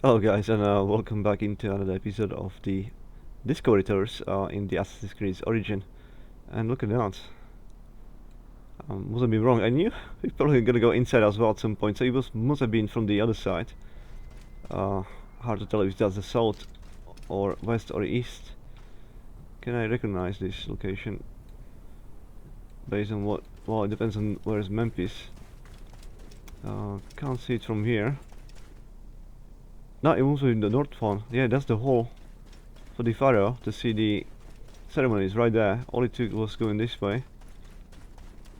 Hello guys, and welcome back into another episode of the Discovery Tours in the Assassin's Creed Origin. And look at that. Must have been wrong. I knew we're probably gonna go inside as well at some point, so it must have been from the other side. Hard to tell if that's the south or west or east. Can I recognize this location based on what? Well, it depends on where's Memphis. Can't see it from here. No, it must be in the north one. Yeah, that's the hall for the pharaoh to see the ceremonies right there. All it took was going this way.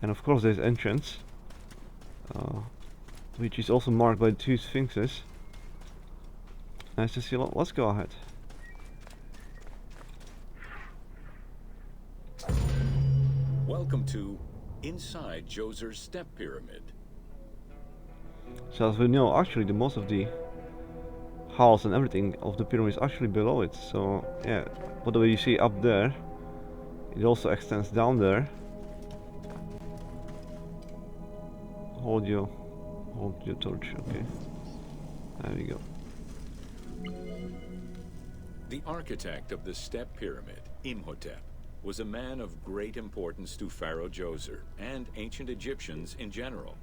And of course there's entrance, uh, which is also marked by two sphinxes. Nice to see a lot. Let's go ahead. Welcome to Inside Djoser's Step Pyramid. So as we know, actually the most of the halls and everything of the pyramid is actually below it. So yeah, whatever you see up there, it also extends down there. Hold your torch. Okay, there we go. The architect of the Step Pyramid, Imhotep, was a man of great importance to Pharaoh Djoser and ancient Egyptians in general.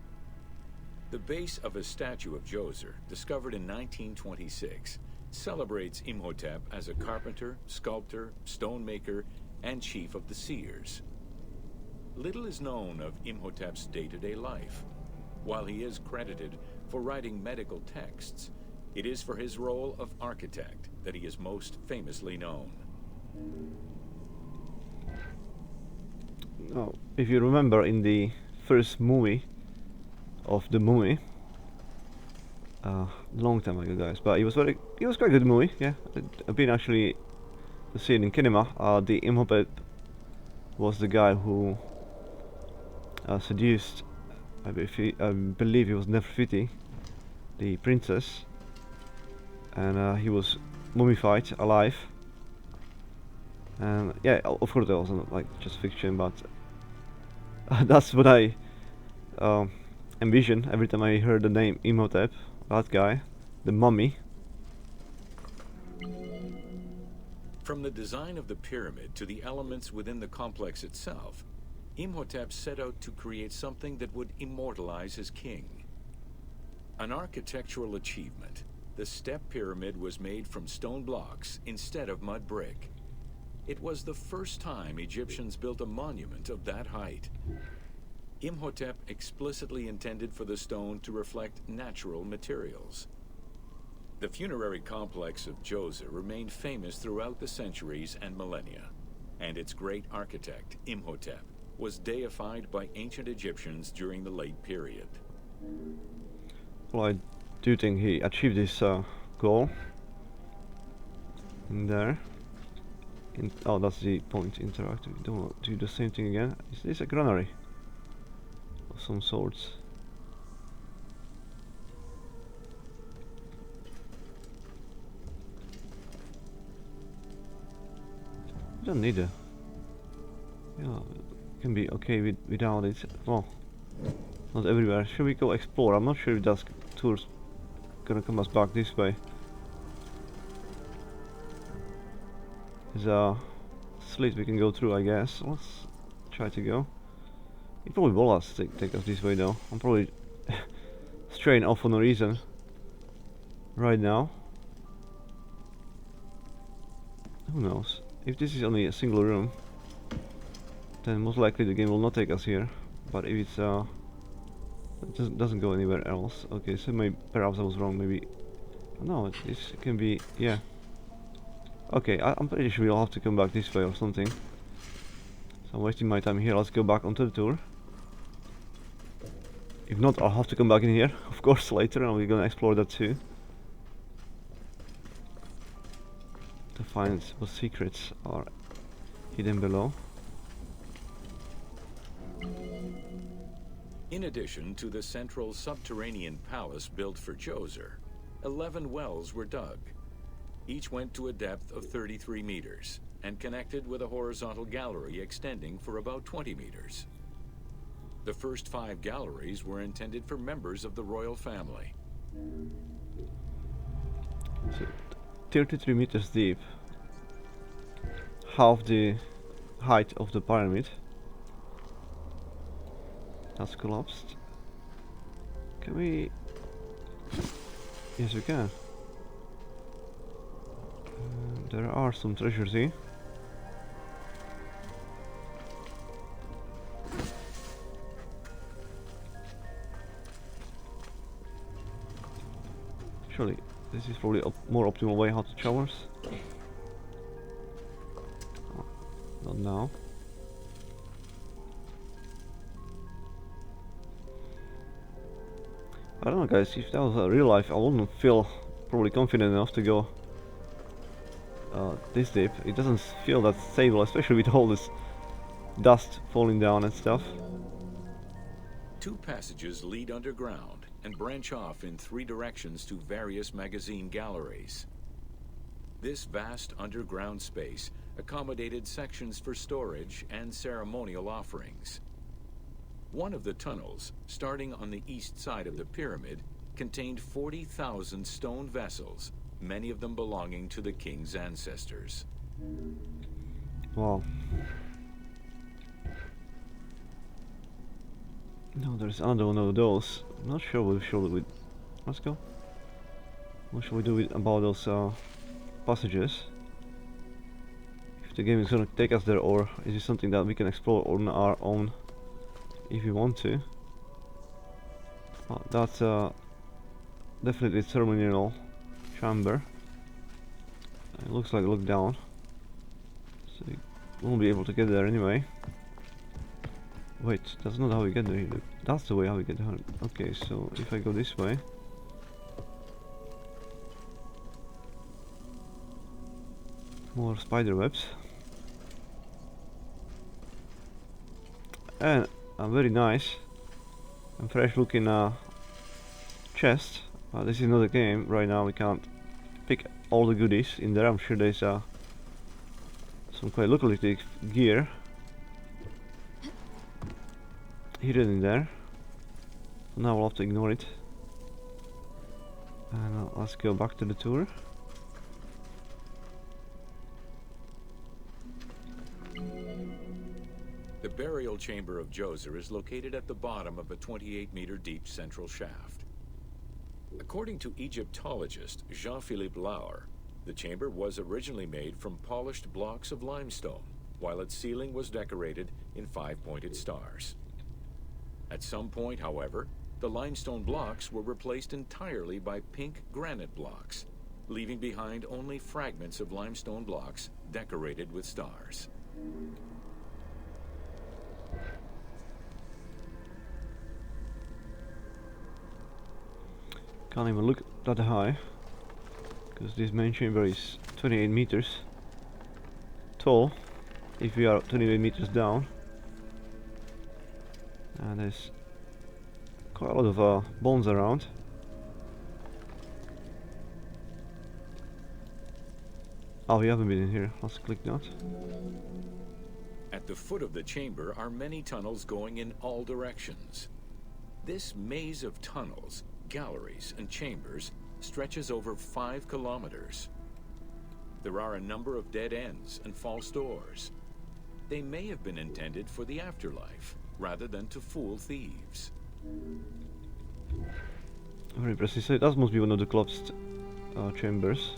The base of a statue of Djoser, discovered in 1926, celebrates Imhotep as a carpenter, sculptor, stonemaker, and chief of the seers. Little is known of Imhotep's day-to-day life. While he is credited for writing medical texts, it is for his role of architect that he is most famously known. Now, if you remember in the first movie of the mummy, long time ago, guys, but it was quite a good movie. Yeah, I've been actually to see it in cinema. The Imhotep was the guy who seduced, I believe it was Nefertiti, the princess, and he was mummified alive. And yeah, of course that wasn't like just fiction, but that's what I envision every time I heard the name Imhotep, that guy, the mummy. From the design of the pyramid to the elements within the complex itself, Imhotep set out to create something that would immortalize his king. An architectural achievement, the Step Pyramid was made from stone blocks instead of mud brick. It was the first time Egyptians built a monument of that height. Imhotep explicitly intended for the stone to reflect natural materials. The funerary complex of Djoser remained famous throughout the centuries and millennia, and its great architect, Imhotep, was deified by ancient Egyptians during the late period. Well, I do think he achieved his goal. In there. Oh, that's the point. Interactive. Don't do the same thing again. Is this a granary of some sorts? You don't need it. Yeah, can be okay without it. Well, not everywhere. Should we go explore? I'm not sure if that tour's gonna come us back this way. There's a slit we can go through, I guess. Let's try to go. It probably will take us this way though. I'm probably straying off for no reason right now. Who knows? If this is only a single room, then most likely the game will not take us here. But if it's it doesn't go anywhere else. Okay, so perhaps I was wrong. Maybe no. This can be, yeah. Okay, I'm pretty sure we'll have to come back this way or something. So I'm wasting my time here. Let's go back onto the tour. If not, I'll have to come back in here, of course, later, and we're gonna explore that too. To find what secrets are hidden below. In addition to the central subterranean palace built for Djoser, 11 wells were dug. Each went to a depth of 33 meters and connected with a horizontal gallery extending for about 20 meters. The first 5 galleries were intended for members of the royal family. So 33 meters deep, half the height of the pyramid. That's collapsed. Can we? Yes, we can. There are some treasures here. Surely, this is probably a more optimal way how to traverse. Oh, not now. I don't know, guys. If that was real life, I wouldn't feel probably confident enough to go this deep. It doesn't feel that stable, especially with all this dust falling down and stuff. Two passages lead underground and branch off in 3 directions to various magazine galleries. This vast underground space accommodated sections for storage and ceremonial offerings. One of the tunnels, starting on the east side of the pyramid, contained 40,000 stone vessels, many of them belonging to the king's ancestors. Wow. No, there's another one of those. I'm not sure what should we. Let's go. What should we do about those passages? If the game is gonna take us there, or is it something that we can explore on our own if we want to? That's definitely a ceremonial chamber. It looks like a look down, so you won't be able to get there anyway. Wait, that's not how we get there. That's the way how we get there. Okay, so if I go this way, more spider webs, and a very nice and fresh looking chest. This is not a game right now. We can't pick all the goodies in there. I'm sure there's some quite lucrative gear hidden in there. Now we'll have to ignore it. And let's go back to the tour. The burial chamber of Djoser is located at the bottom of a 28-meter deep central shaft. According to Egyptologist Jean-Philippe Lauer, the chamber was originally made from polished blocks of limestone, while its ceiling was decorated in 5-pointed stars. At some point, however, the limestone blocks were replaced entirely by pink granite blocks, leaving behind only fragments of limestone blocks decorated with stars. Can't even look that high, because this main chamber is 28 meters tall if we are 28 meters down. And there's quite a lot of bones around. Oh, we haven't been in here. Let's click that. At the foot of the chamber are many tunnels going in all directions. This maze of tunnels, galleries, and chambers stretches over 5 kilometers. There are a number of dead ends and false doors. They may have been intended for the afterlife, rather than to fool thieves. Very impressive. So that must be one of the collapsed chambers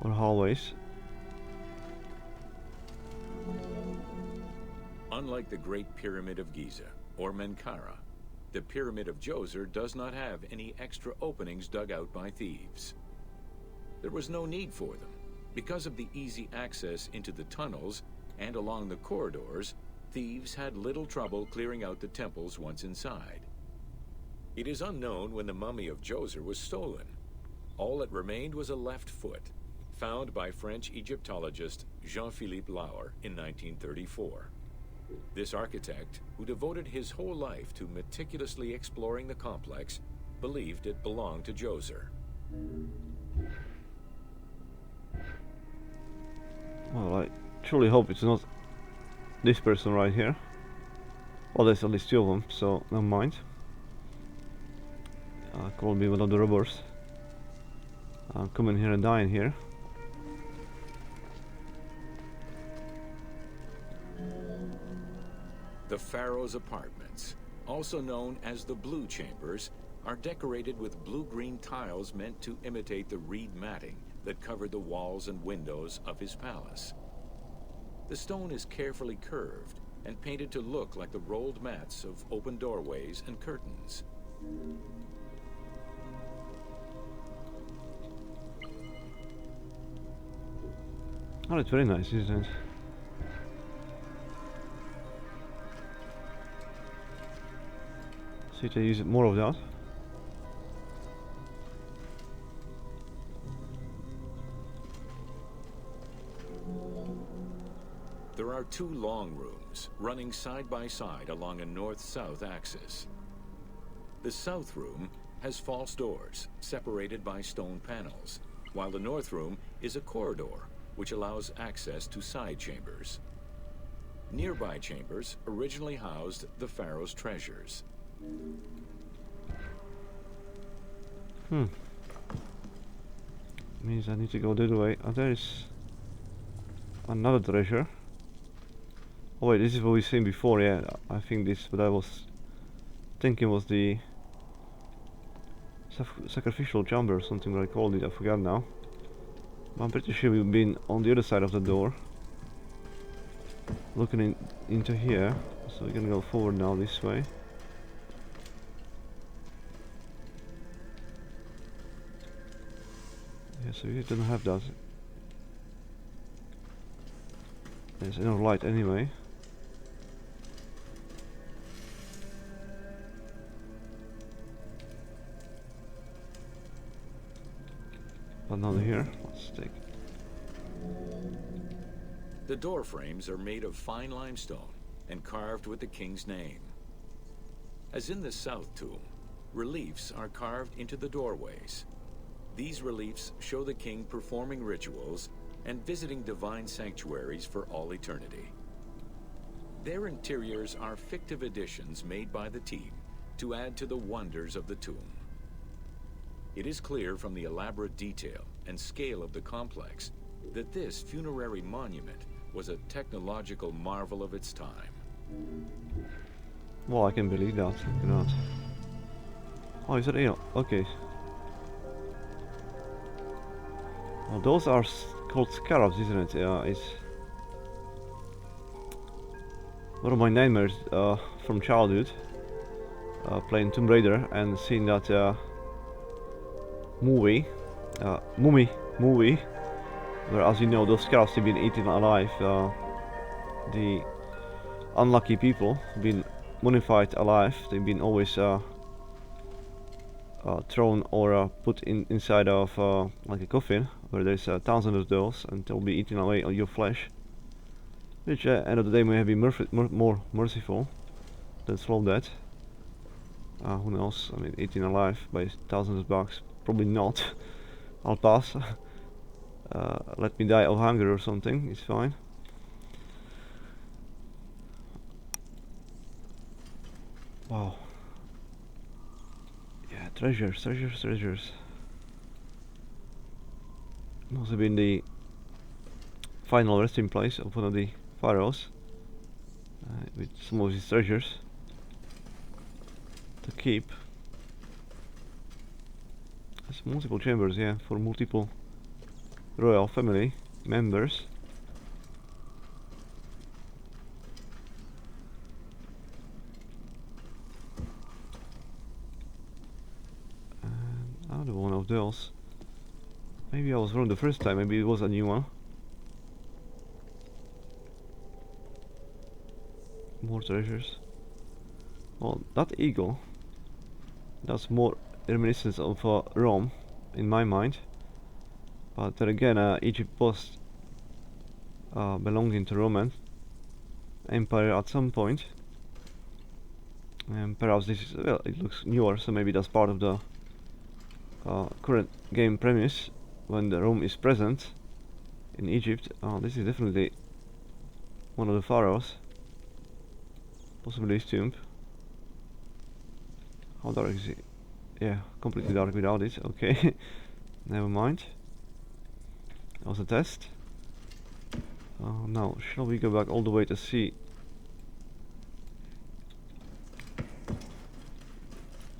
or hallways. Unlike the Great Pyramid of Giza or Menkaure, the Pyramid of Djoser does not have any extra openings dug out by thieves. There was no need for them. Because of the easy access into the tunnels and along the corridors, thieves had little trouble clearing out the temples once inside. It is unknown when the mummy of Djoser was stolen. All that remained was a left foot, found by French Egyptologist Jean-Philippe Lauer in 1934. This architect, who devoted his whole life to meticulously exploring the complex, believed it belonged to Djoser. Well, I truly hope it's not this person right here. Well, there's at least 2 of them, so never mind. Could be one of the robbers. come in here and die in here. The Pharaoh's apartments, also known as the Blue Chambers, are decorated with blue-green tiles meant to imitate the reed matting that covered the walls and windows of his palace. The stone is carefully curved and painted to look like the rolled mats of open doorways and curtains. Oh, it's very nice, isn't it? See, to use more of that. There are two long rooms running side by side along a north-south axis. The south room has false doors separated by stone panels, while the north room is a corridor which allows access to side chambers. Nearby chambers originally housed the pharaoh's treasures. Means I need to go that way. Oh, there is another treasure. Oh wait, this is what we've seen before, yeah. I think this, what I was thinking was the sacrificial chamber or something what I called it, I forgot now. But I'm pretty sure we've been on the other side of the door. Looking into here, so we're gonna go forward now this way. Yeah, so you don't have that. There's no light anyway. But not here. Let's take. The door frames are made of fine limestone and carved with the king's name. As in the south tomb, reliefs are carved into the doorways. These reliefs show the king performing rituals and visiting divine sanctuaries for all eternity. Their interiors are fictive additions made by the team to add to the wonders of the tomb. It is clear from the elaborate detail and scale of the complex that this funerary monument was a technological marvel of its time. Well, I can believe that. I cannot. Oh, is that ale? Okay. Well, those are called scarabs, isn't it? Yeah, it's one of my nightmares from childhood. Playing Tomb Raider and seeing that movie, movie, where, as you know, those scarabs have been eaten alive. The unlucky people have been mummified alive. They've been always thrown or put inside of like a coffin, where there's thousands of those, and they'll be eating away on your flesh. Which, end of the day, may have been more merciful than slow death. Who knows? I mean, eating alive by thousands of bugs, probably not. I'll pass. Let me die of hunger or something, it's fine. Wow. Yeah, treasures, treasures, treasures. Must have been the final resting place of one of the pharaohs, with some of his treasures to keep. There's multiple chambers, yeah, for multiple royal family members. And another one of those. Maybe I was wrong the first time, maybe it was a new one. More treasures. Well, that eagle, that's more reminiscence of Rome in my mind. But then again, Egypt was belonging to Roman Empire at some point. And perhaps this is, well, it looks newer, so maybe that's part of the current game premise. When the Rome is present in Egypt, this is definitely one of the pharaohs. Possibly his tomb. How dark is it? Yeah, completely dark without it, okay. Never mind. That was a test. Now, shall we go back all the way to see?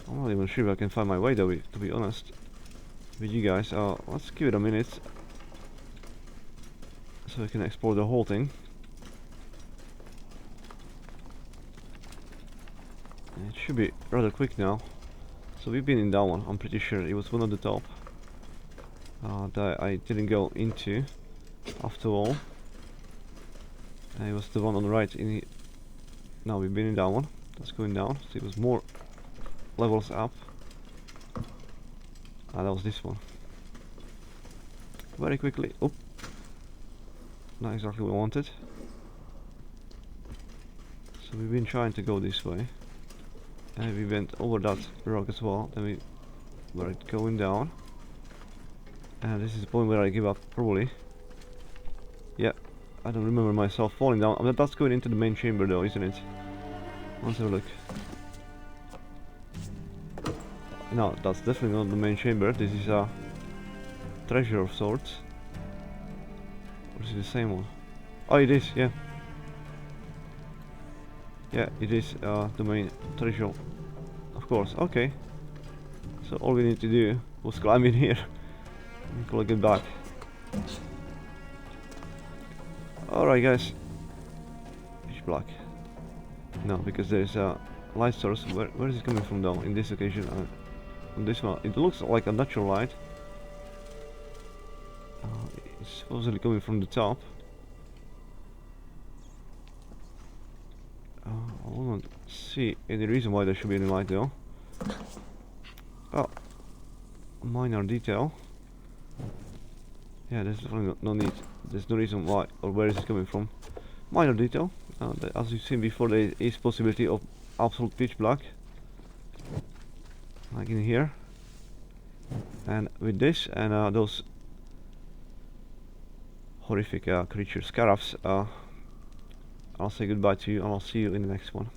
I'm not even sure if I can find my way though, to be honest with you guys. Let's give it a minute so I can explore the whole thing. It should be rather quick now. So we've been in that one, I'm pretty sure. It was one of the top that I didn't go into after all. It was the one on the right. Now we've been in that one. That's going down. So it was more levels up. That was this one. Very quickly. Oh, not exactly what I wanted. So we've been trying to go this way. And we went over that rock as well. Then we were going down. And this is the point where I give up, probably. Yeah, I don't remember myself falling down. I mean, that's going into the main chamber though, isn't it? Let's have a look. No, that's definitely not the main chamber. This is a treasure of sorts. Or is it the same one? Oh, it is, yeah. Yeah, it is the main treasure. Of course, okay. So all we need to do was climb in here and collect it back. Alright guys. Pitch black. No, because there is a light source. Where is it coming from though? In this occasion, on this one, it looks like a natural light. It's supposedly coming from the top. I don't see any reason why there should be any light though. Oh, minor detail. Yeah, there's definitely no need. There's no reason why or where is it coming from. Minor detail. As you've seen before, there is possibility of absolute pitch black, like in here. And with this and those horrific creature scarabs, I'll say goodbye to you and I'll see you in the next one.